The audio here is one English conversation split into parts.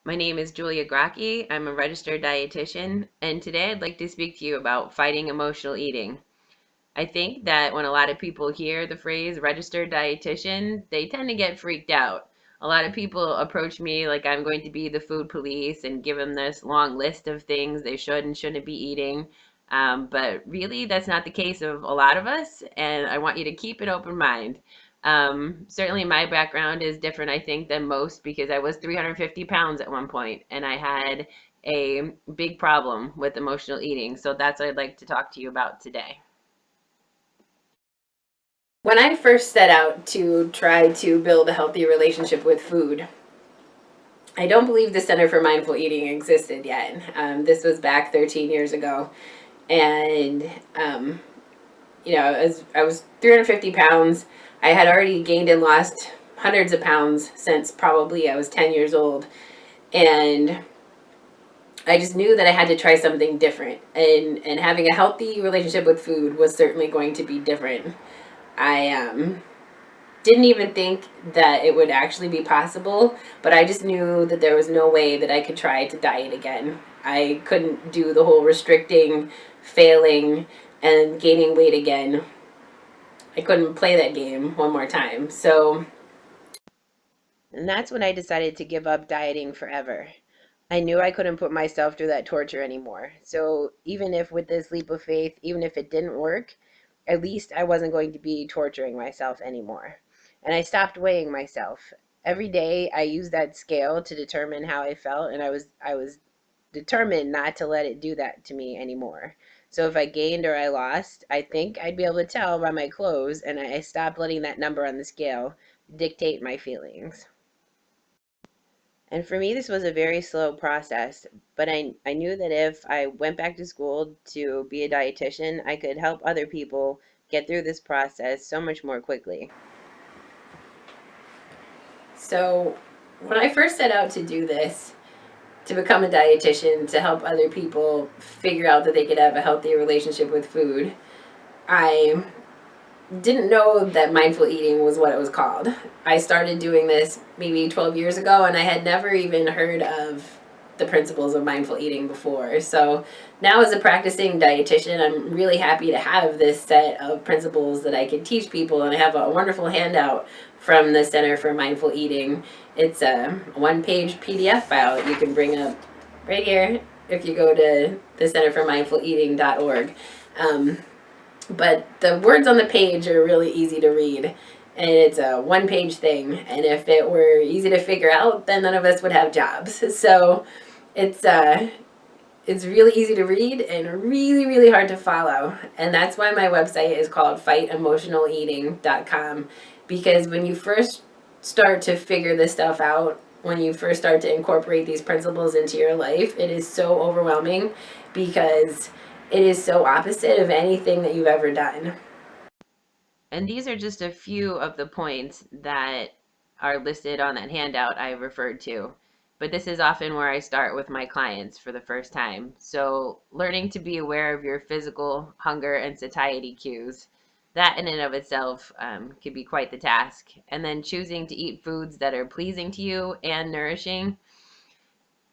My name is Julia Grocki. I'm a registered dietitian, and today I'd like to speak to you about fighting emotional eating. I think that when a lot of people hear the phrase registered dietitian, they tend to get freaked out. A lot of people approach me like I'm going to be the food police and give them this long list of things they should and shouldn't be eating. But really, that's not the case of a lot of us, and I want you to keep an open mind. Certainly, my background is different, I think, than most because I was 350 pounds at one point and I had a big problem with emotional eating. So that's what I'd like to talk to you about today. When I first set out to try to build a healthy relationship with food, I don't believe the Center for Mindful Eating existed yet. This was back 13 years ago. And, I was 350 pounds. I had already gained and lost hundreds of pounds since probably I was 10 years old. And I just knew that I had to try something different. And having a healthy relationship with food was certainly going to be different. I didn't even think that it would actually be possible, but I just knew that there was no way that I could try to diet again. I couldn't do the whole restricting, failing, and gaining weight again. I couldn't play that game one more time. So, And that's when I decided to give up dieting forever. I knew I couldn't put myself through that torture anymore. So even if with this leap of faith, even if it didn't work, at least I wasn't going to be torturing myself anymore. And I stopped weighing myself. Every day I used that scale to determine how I felt, and I was determined not to let it do that to me anymore. So if I gained or I lost, I think I'd be able to tell by my clothes, and I stopped letting that number on the scale dictate my feelings. And for me, this was a very slow process, but I knew that if I went back to school to be a dietitian, I could help other people get through this process so much more quickly. so when I first set out to do this, to become a dietitian, to help other people figure out that they could have a healthy relationship with food, I didn't know that mindful eating was what it was called. I started doing this maybe 12 years ago, and I had never even heard of the principles of mindful eating before. So now, as a practicing dietitian, I'm really happy to have this set of principles that I can teach people, and I have a wonderful handout from the Center for Mindful Eating. It's a one-page PDF file you can bring up right here if you go to the centerformindfuleating.org. But the words on the page are really easy to read, and it's a one-page thing. And if it were easy to figure out, then none of us would have jobs. So it's it's really easy to read and really, really hard to follow. And that's why my website is called fightemotionaleating.com, because when you first start to figure this stuff out, when you first start to incorporate these principles into your life, it is so overwhelming because it is so opposite of anything that you've ever done. And these are just a few of the points that are listed on that handout I referred to. But this is often where I start with my clients for the first time. So, learning to be aware of your physical hunger and satiety cues, that in and of itself can be quite the task. And then choosing to eat foods that are pleasing to you and nourishing,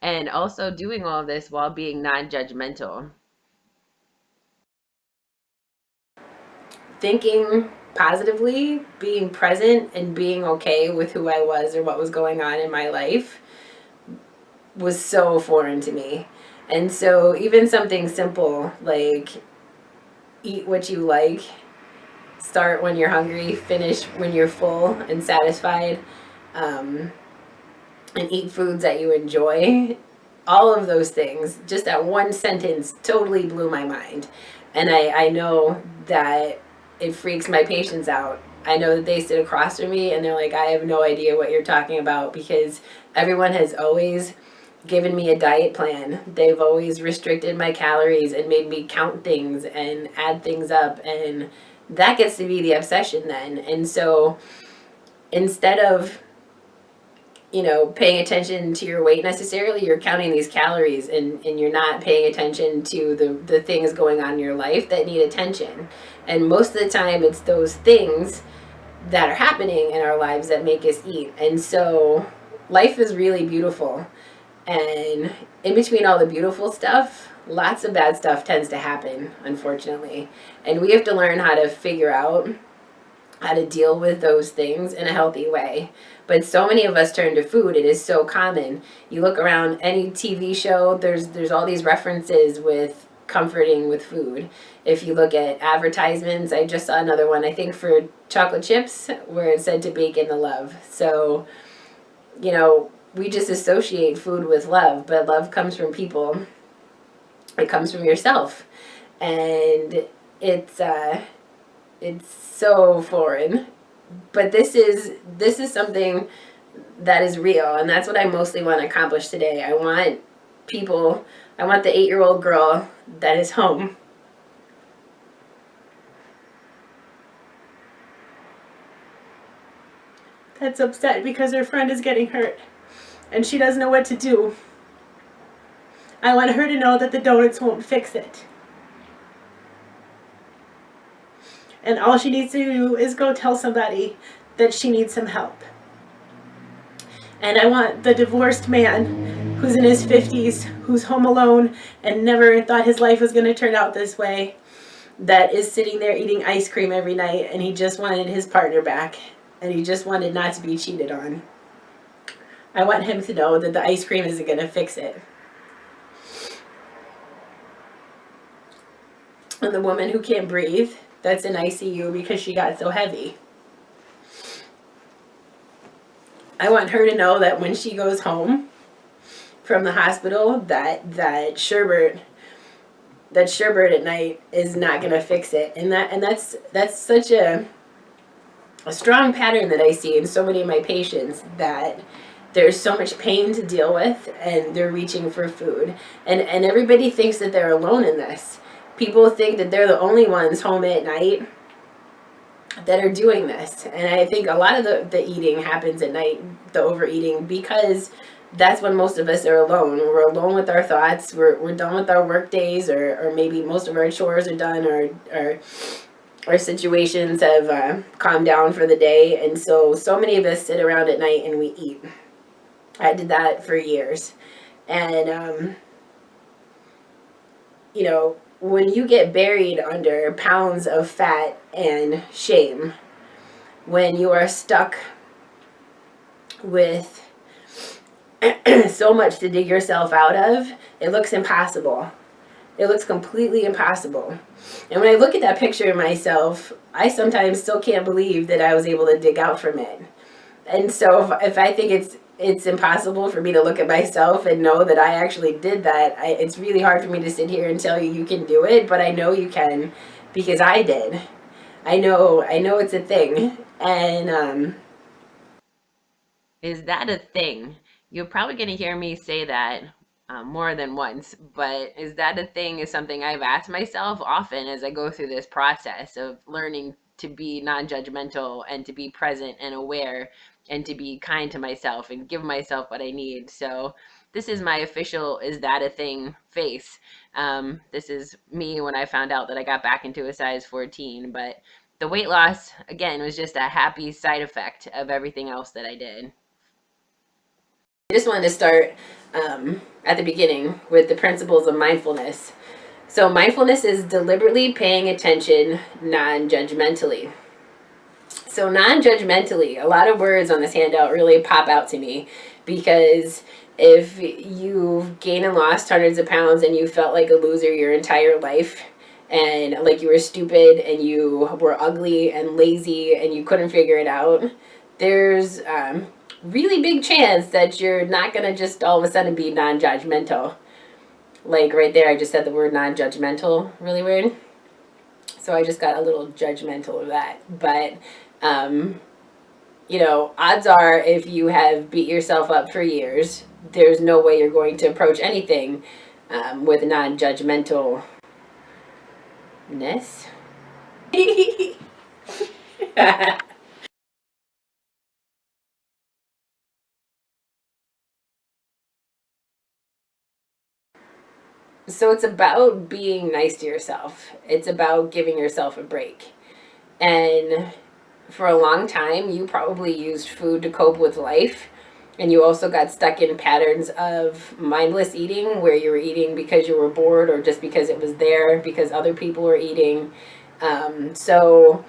and also doing all this while being non judgmental. Thinking positively, being present, and being okay with who I was or what was going on in my life was so foreign to me. And so, even something simple like eat what you like, start when you're hungry, finish when you're full and satisfied, um, and eat foods that you enjoy, all of those things, just that one sentence totally blew my mind. And I know that it freaks my patients out. I know that they sit across from me and they're like, I have no idea what you're talking about, because everyone has always given me a diet plan. They've always restricted my calories and made me count things and add things up. And that gets to be the obsession then. And so instead of paying attention to your weight necessarily, you're counting these calories, and you're not paying attention to the things going on in your life that need attention. And most of the time, it's those things that are happening in our lives that make us eat. And so life is really beautiful. And in between all the beautiful stuff, lots of bad stuff tends to happen, unfortunately. And we have to learn how to figure out how to deal with those things in a healthy way. But so many of us turn to food. It is so common. You look around any TV show, there's all these references with comforting with food. If you look at advertisements, I just saw another one, I think for chocolate chips, where it said to bake in the love. So, you know, we just associate food with love, but love comes from people. It comes from yourself. And it's so foreign, but this is something that is real, and that's what I mostly want to accomplish today. I want people, I want the 8-year-old girl that is home, that's upset because her friend is getting hurt and she doesn't know what to do. I want her to know that the donuts won't fix it. And all she needs to do is go tell somebody that she needs some help. And I want the divorced man who's in his 50s, who's home alone and never thought his life was going to turn out this way, that is sitting there eating ice cream every night, and he just wanted his partner back, and he just wanted not to be cheated on. I want him to know that the ice cream isn't going to fix it. And the woman who can't breathe, that's in ICU because she got so heavy. I want her to know that when she goes home from the hospital, that sherbet at night is not going to fix it. And that's such a strong pattern that I see in so many of my patients, that there's so much pain to deal with and they're reaching for food. And everybody thinks that they're alone in this. People think that they're the only ones home at night that are doing this. And I think a lot of the eating happens at night, the overeating, because that's when most of us are alone. We're alone with our thoughts. We're done with our work days, or maybe most of our chores are done, or our situations have calmed down for the day. And so many of us sit around at night and we eat. I did that for years. And, you know, when you get buried under pounds of fat and shame, when you are stuck with so much to dig yourself out of, it looks impossible. It looks completely impossible. And when I look at that picture of myself, I sometimes still can't believe that I was able to dig out from it. And so if I think it's impossible for me to look at myself and know that I actually did that, it's really hard for me to sit here and tell you can do it, but I know you can, because I did. I know it's a thing. And Is that a thing? You're probably going to hear me say that more than once, but is that a thing is something I've asked myself often as I go through this process of learning to be non-judgmental and to be present and aware and to be kind to myself and give myself what I need. So this is my official "is that a thing" face. This is me when I found out that I got back into a size 14, but the weight loss, again, was just a happy side effect of everything else that I did. I just wanted to start at the beginning with the principles of mindfulness. So mindfulness is deliberately paying attention non-judgmentally. So non-judgmentally, a lot of words on this handout really pop out to me, because if you've gained and lost hundreds of pounds and you felt like a loser your entire life, and like you were stupid and you were ugly and lazy and you couldn't figure it out, there's really big chance that you're not going to just all of a sudden be non-judgmental. Like right there, I just said the word non-judgmental really weird. So I just got a little judgmental of that. But, you know, odds are if you have beat yourself up for years, there's no way you're going to approach anything with non-judgmentalness. So it's about being nice to yourself. It's about giving yourself a break. And for a long time, you probably used food to cope with life. and you also got stuck in patterns of mindless eating where you were eating because you were bored or just because it was there because other people were eating. So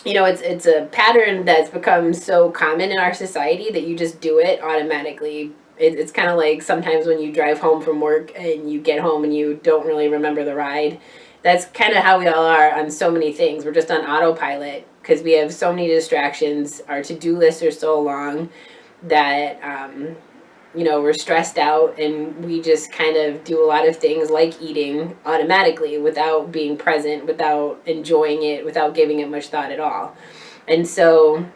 it's a pattern that's become so common in our society that you just do it automatically. It's kind of like sometimes when you drive home from work and you get home and you don't really remember the ride. That's kind of how we all are on so many things. We're just on autopilot because we have so many distractions. Our to-do lists are so long that we're stressed out and we just kind of do a lot of things like eating automatically without being present, without enjoying it, without giving it much thought at all. And so,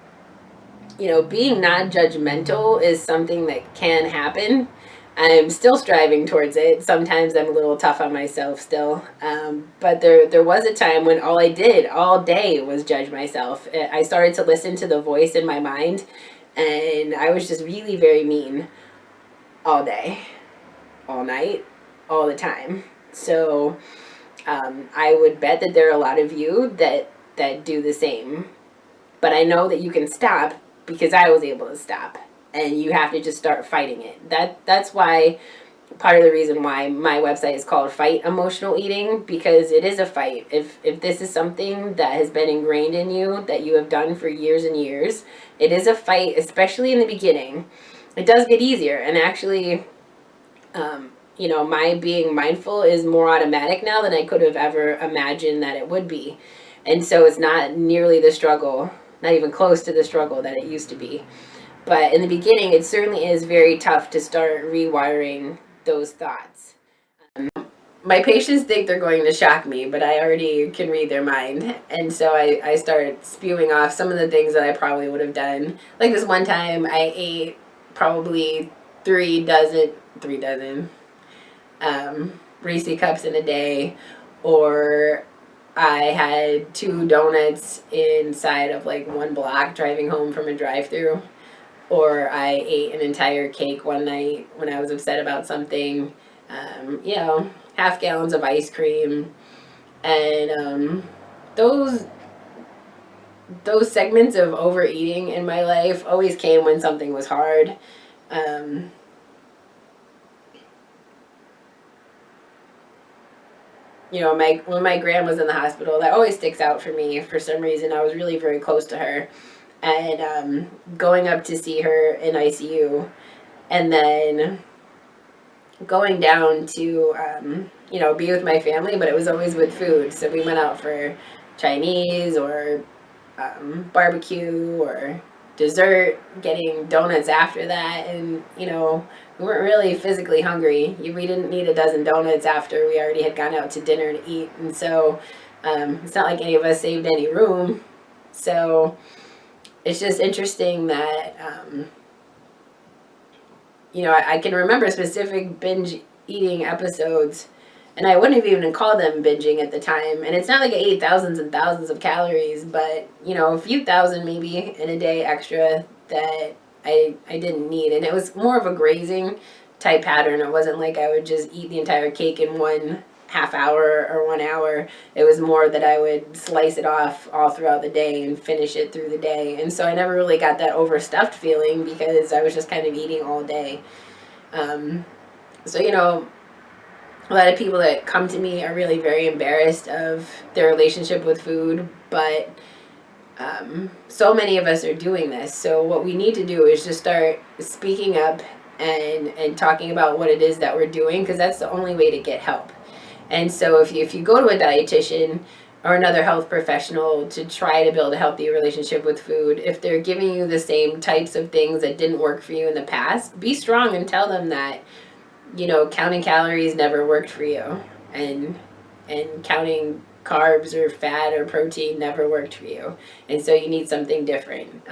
being non-judgmental is something that can happen. I'm still striving towards it. Sometimes I'm a little tough on myself still. But there was a time when all I did all day was judge myself. I started to listen to the voice in my mind, and I was just really very mean all day, all night, all the time. So I would bet that there are a lot of you that do the same. But I know that you can stop because I was able to stop, and you have to just start fighting it. That's why part of the reason why my website is called Fight Emotional Eating, because it is a fight. If this is something that has been ingrained in you that you have done for years and years, it is a fight, especially in the beginning. It does get easier, and actually my being mindful is more automatic now than I could have ever imagined that it would be. And so it's not nearly the struggle, not even close to the struggle that it used to be. But in the beginning, it certainly is very tough to start rewiring those thoughts. My patients think they're going to shock me, but I already can read their mind. And so I start spewing off some of the things that I probably would have done. Like this one time, I ate probably three dozen Reese cups in a day, or I had 2 donuts inside of like one block driving home from a drive-through, or I ate an entire cake one night when I was upset about something. Half gallons of ice cream, and those those segments of overeating in my life always came when something was hard. Um, when my gran was in the hospital, that always sticks out for me for some reason. I was really very close to her, and going up to see her in ICU, and then going down to be with my family, but it was always with food. So we went out for Chinese or barbecue or dessert, getting donuts after that, and we weren't really physically hungry. We didn't need a dozen donuts after we already had gone out to dinner to eat, and so it's not like any of us saved any room. So it's just interesting that I can remember specific binge eating episodes, and I wouldn't have even called them binging at the time. And it's not like I ate thousands and thousands of calories, but a few thousand maybe in a day extra that I didn't need. And it was more of a grazing type pattern. It wasn't like I would just eat the entire cake in 1/2 hour or 1 hour. It was more that I would slice it off all throughout the day and finish it through the day. And so I never really got that overstuffed feeling because I was just kind of eating all day. So a lot of people that come to me are really very embarrassed of their relationship with food, but so many of us are doing this. So what we need to do is just start speaking up and talking about what it is that we're doing, because that's the only way to get help. And so if you go to a dietitian or another health professional to try to build a healthy relationship with food, if they're giving you the same types of things that didn't work for you in the past, be strong and tell them that counting calories never worked for you, and counting carbs or fat or protein never worked for you, and so you need something different.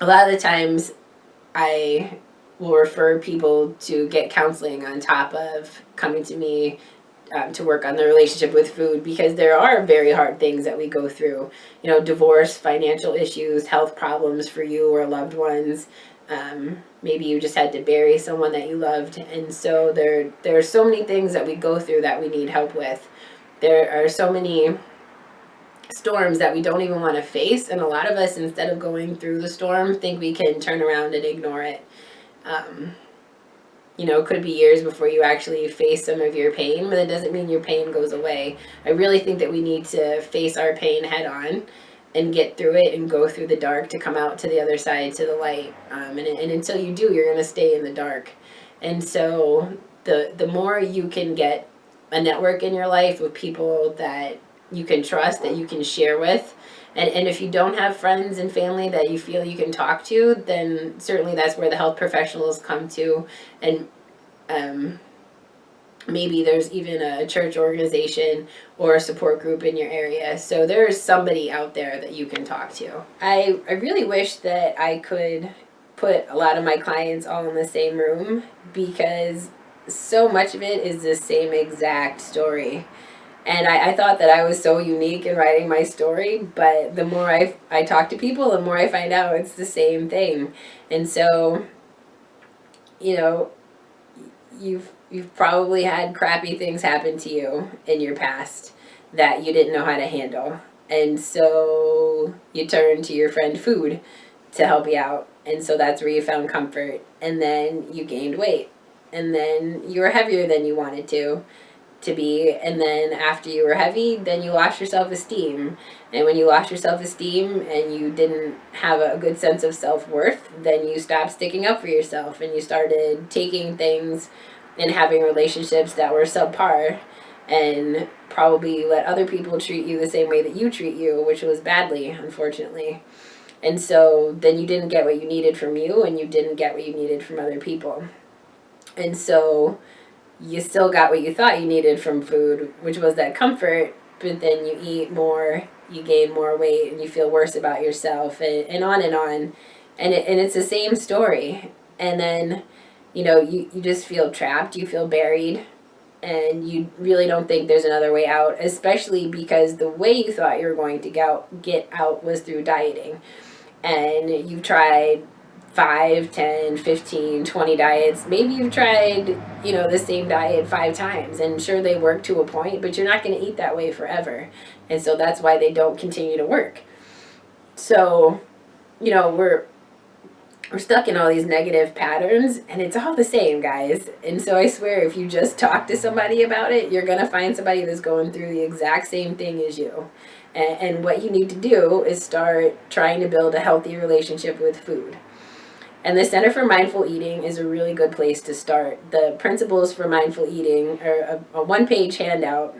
A lot of the times I will refer people to get counseling on top of coming to me to work on the relationship with food, because there are very hard things that we go through. Divorce, financial issues, health problems for you or loved ones. Maybe you just had to bury someone that you loved, and so there are so many things that we go through that we need help with. There are so many storms that we don't even want to face. And a lot of us, instead of going through the storm, think we can turn around and ignore it. Um, it could be years before you actually face some of your pain, but it doesn't mean your pain goes away. I really think that we need to face our pain head on and get through it and go through the dark to come out to the other side, to the light. And until you do, you're going to stay in the dark. And so the more you can get a network in your life with people that you can trust, that you can share with, and if you don't have friends and family that you feel you can talk to, then certainly that's where the health professionals come to. And maybe there's even a church organization or a support group in your area. So there's somebody out there that you can talk to. I really wish that I could put a lot of my clients all in the same room, because so much of it is the same exact story. And I thought that I was so unique in writing my story, but the more I talk to people, the more I find out it's the same thing. And so, you've probably had crappy things happen to you in your past that you didn't know how to handle. And so you turned to your friend food to help you out. And so that's where you found comfort. And then you gained weight. And then you were heavier than you wanted to be. And then after you were heavy, then you lost your self-esteem. And when you lost your self-esteem and you didn't have a good sense of self-worth, then you stopped sticking up for yourself, and you started taking things and having relationships that were subpar, and probably let other people treat you the same way that you treat you, which was badly, unfortunately. And so then you didn't get what you needed from you, and you didn't get what you needed from other people. And so you still got what you thought you needed from food, which was that comfort, but then you eat more, you gain more weight, and you feel worse about yourself, and on and on. And it's the same story. And then, you just feel trapped, you feel buried, and you really don't think there's another way out, especially because the way you thought you were going to get out was through dieting. And you've tried 5, 10, 15, 20 diets. Maybe you've tried, the same diet 5 times, and sure, they work to a point, but you're not going to eat that way forever. And so that's why they don't continue to work. So, we're stuck in all these negative patterns, and it's all the same, guys. And so I swear, if you just talk to somebody about it, you're going to find somebody that's going through the exact same thing as you. And what you need to do is start trying to build a healthy relationship with food. And the Center for Mindful Eating is a really good place to start. The principles for mindful eating are a one-page handout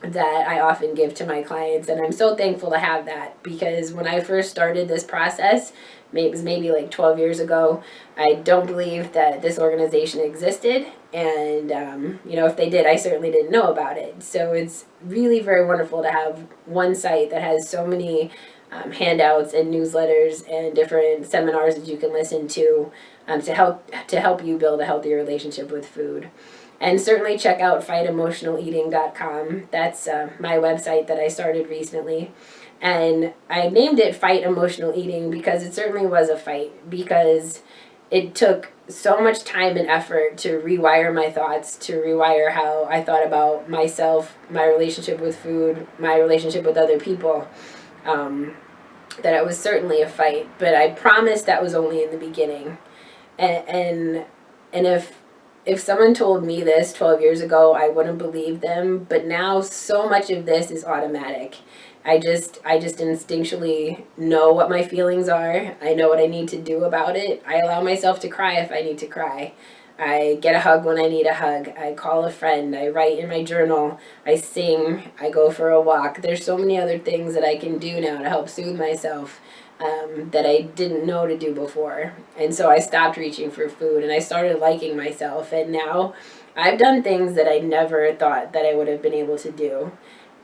that I often give to my clients, and I'm so thankful to have that, because when I first started this process, it was maybe like 12 years ago, I don't believe that this organization existed, and if they did, I certainly didn't know about it. So it's really very wonderful to have one site that has so many handouts and newsletters and different seminars that you can listen to help you build a healthier relationship with food. And certainly check out FightEmotionalEating.com. That's my website that I started recently. And I named it Fight Emotional Eating because it certainly was a fight, because it took so much time and effort to rewire my thoughts, to rewire how I thought about myself, my relationship with food, my relationship with other people, that it was certainly a fight. But I promise that was only in the beginning. And if someone told me this 12 years ago, I wouldn't believe them. But now so much of this is automatic. I just instinctually know what my feelings are. I know what I need to do about it. I allow myself to cry if I need to cry. I get a hug when I need a hug. I call a friend. I write in my journal. I sing. I go for a walk. There's so many other things that I can do now to help soothe myself that I didn't know to do before. And so I stopped reaching for food, and I started liking myself. And now I've done things that I never thought that I would have been able to do.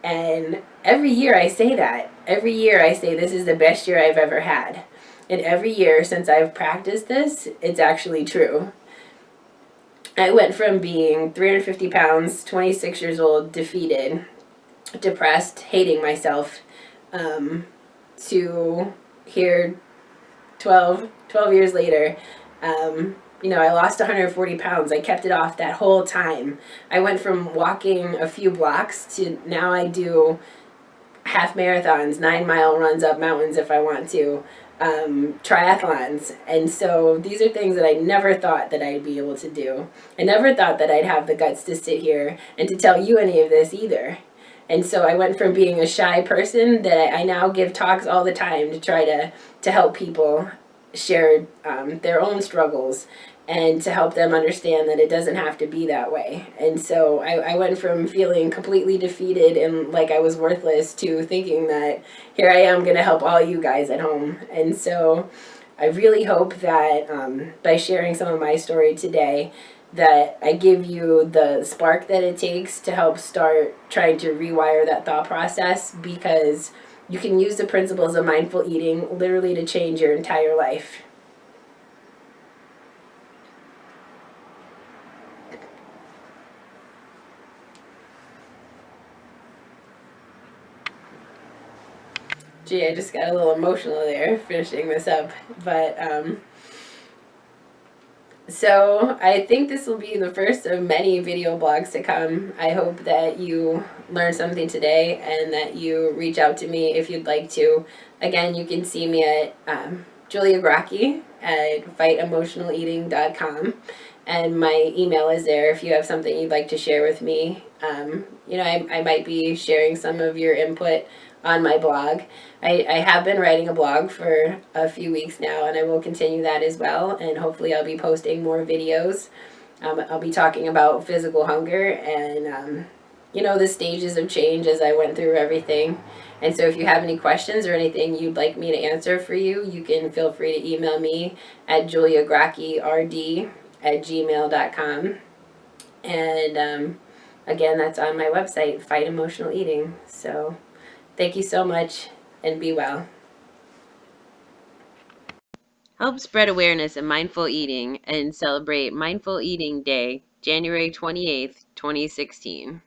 And every year I say that. Every year I say this is the best year I've ever had. And every year since I've practiced this, it's actually true. I went from being 350 pounds, 26 years old, defeated, depressed, hating myself, to here 12 years later. I lost 140 pounds. I kept it off that whole time. I went from walking a few blocks to now I do half marathons, 9-mile runs up mountains if I want to, triathlons. And so these are things that I never thought that I'd be able to do. I never thought that I'd have the guts to sit here and to tell you any of this either. And so I went from being a shy person that I now give talks all the time to try to help people share their own struggles and to help them understand that it doesn't have to be that way. And so I went from feeling completely defeated and like I was worthless to thinking that here I am going to help all you guys at home. And so I really hope that by sharing some of my story today, that I give you the spark that it takes to help start trying to rewire that thought process, because you can use the principles of mindful eating literally to change your entire life. Gee, I just got a little emotional there finishing this up. But so I think this will be the first of many video blogs to come. I hope that you learned something today and that you reach out to me if you'd like to. Again, you can see me at Julia Grocki at FightEmotionalEating.com. And my email is there if you have something you'd like to share with me. I might be sharing some of your input on my blog. I have been writing a blog for a few weeks now, and I will continue that as well. And hopefully I'll be posting more videos. I'll be talking about physical hunger and, the stages of change as I went through everything. And so if you have any questions or anything you'd like me to answer for you, you can feel free to email me at juliagrockird@gmail.com. And again, that's on my website, Fight Emotional Eating. So thank you so much, and be well. Help spread awareness of mindful eating and celebrate Mindful Eating Day, January 28th, 2016.